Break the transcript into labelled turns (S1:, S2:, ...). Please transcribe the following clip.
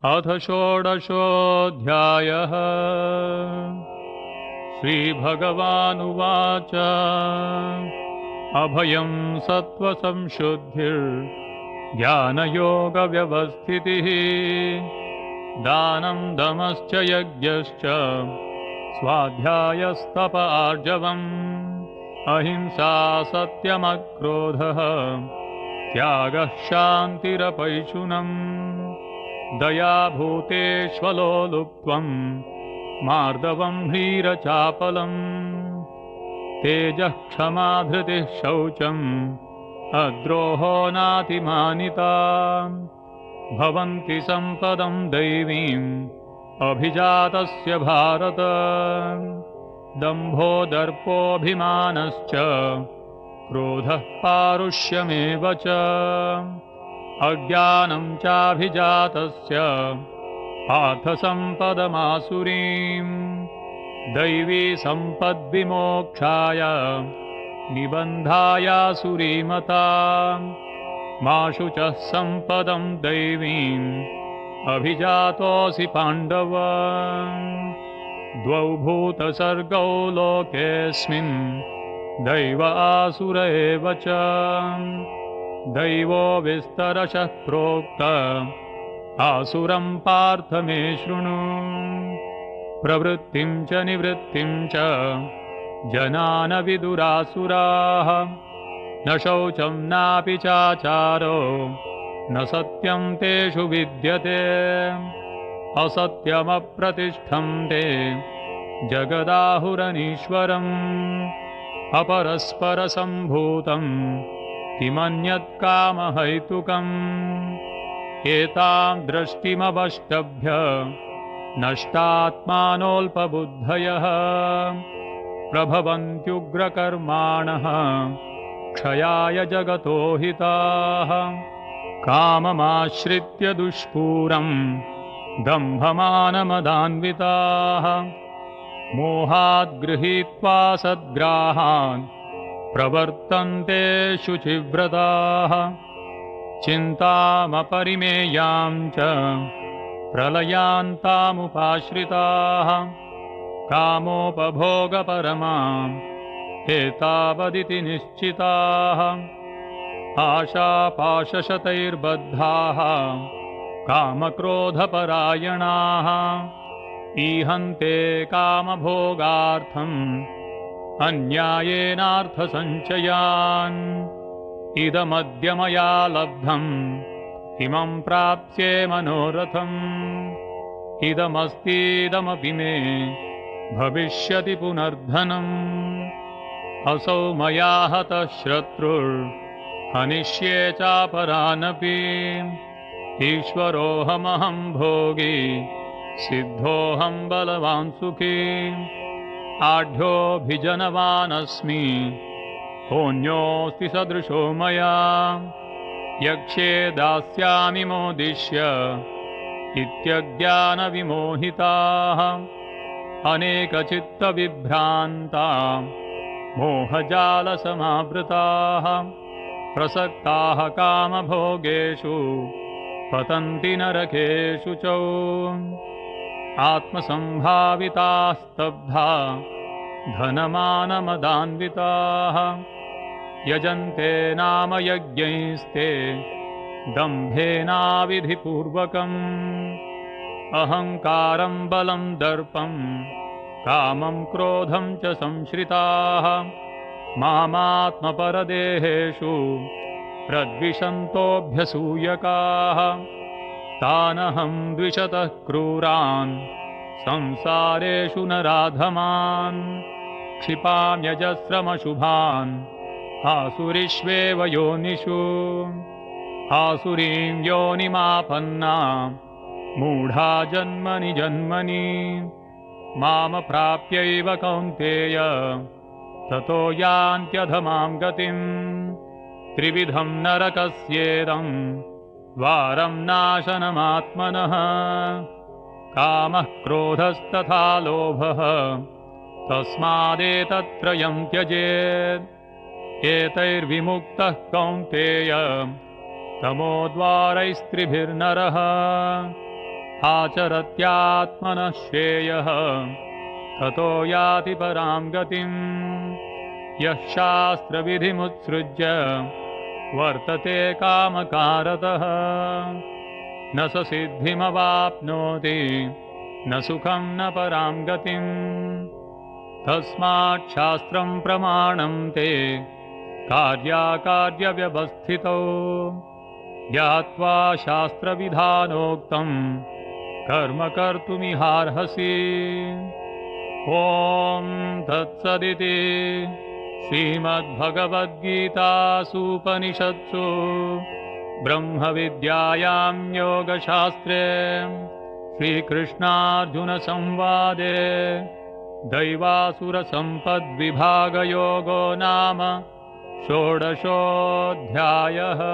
S1: अथ षोडशोऽध्यायः। श्रीभगवानुवाच अभयं सत्त्वसंशुद्धिर्ज्ञानयोगव्यवस्थितिः दानं दमश्च यज्ञश्च स्वाध्यायस्तप आर्जवम् अहिंसा सत्यमक्रोधः त्यागः शान्तिरपैशुनम् दया भूतेष्वलोलुप्त्वम् मार्दवम् ह्रीरचापलम् तेजः क्षमा धृतिः शौचम् अद्रोहो नातिमानिता भवन्ति सम्पदम् दैवीम् अभिजातस्य भारत दम्भो दर्पोऽभिमानश्च क्रोधः पारुष्यमेव च अज्ञानं चाभिजातस्य पार्थसम्पदमासुरीम् दैवी सम्पद्विमोक्षाय निबन्धायासुरीमता मा शुचः सम्पदं दैवीम् अभिजातोऽसि पाण्डव द्वौ भूतसर्गौ लोकेऽस्मिन् दैव आसुर एव च दैवो विस्तरशः प्रोक्त आसुरं पार्थ मे शृणु प्रवृत्तिं च निवृत्तिं च जना न विदुरासुराः न शौचं नापि चाचारो न सत्यं तेषु विद्यते असत्यमप्रतिष्ठं ते जगदाहुरनीश्वरम् अपरस्परसम्भूतम् किमन्यत्कामहैतुकम् एतां दृष्टिमवष्टभ्य नष्टात्मानोऽल्पबुद्धयः प्रभवन्त्युग्रकर्माणः क्षयाय जगतो हिताः काममाश्रित्य दुष्पूरम् दम्भमानमदान्विताः मोहाद् गृहीत्वा सद्ग्राहान् प्रवर्तन्ते शुचिव्रताः चिन्तामपरिमेयां च प्रलयान्तामुपाश्रिताः कामोपभोगपरमाम् एतावदिति निश्चिताः आशापाशशतैर्बद्धाः कामक्रोधपरायणाः ईहन्ते कामभोगार्थम् अन्यायेनार्थसञ्चयान् इदमद्य मया लब्धम् इमं प्राप्स्ये मनोरथम् इदमस्तीदमपि मे भविष्यति पुनर्धनम् असौ मया हतः शत्रुर्हनिष्ये चापरानपि ईश्वरोऽहमहं भोगी सिद्धोऽहं बलवान् सुखी आढ्योऽभिजनवानस्मि होन्योऽस्ति सदृशो मया यक्ष्ये दास्यामि मोदिष्य इत्यज्ञानविमोहिताः अनेकचित्तविभ्रान्ता मोहजालसमावृताः प्रसक्ताः कामभोगेषु पतन्ति नरकेषु च आत्मसम्भाविताः स्तब्धा धनमानमदान्विताः यजन्ते नाम यज्ञैस्ते दम्भेनाविधिपूर्वकम् अहङ्कारं बलं दर्पं कामं क्रोधं च संश्रिताः मामात्मपरदेहेषु प्रद्विषन्तोऽभ्यसूयकाः तानहं द्विषतः क्रूरान् संसारेषु नराधमान् क्षिपाम्यजस्रमशुभान् आसुरीष्वेव योनिषु आसुरीं योनिमापन्ना मूढा जन्मनि जन्मनि मामप्राप्यैव कौन्तेय ततो यान्त्यधमां गतिम् त्रिविधं नरकस्येदं द्वारं नाशनमात्मनः कामः क्रोधस्तथा लोभः तस्मादेतत्त्रयं त्यजेत् एतैर्विमुक्तः कौन्तेय तमोद्वारैस्त्रिभिर्नरः आचरत्यात्मनः श्रेयः ततो याति परां गतिम् यः शास्त्रविधिमुत्सृज्य वर्तते कामकारतः न स सिद्धिमवाप्नोति न सुखं न परां गतिम् तस्मात् शास्त्रं प्रमाणं ते कार्याकार्यव्यवस्थितौ ज्ञात्वा शास्त्रविधानोक्तं कर्म कर्तुमिहार्हसि ॐ तत्सदिति श्रीमद्भगवद्गीतासूपनिषत्सु ब्रह्मविद्यायां योगशास्त्रे श्रीकृष्णार्जुनसंवादे दैवासुरसम्पद्विभागयोगो नाम षोडशोऽध्यायः।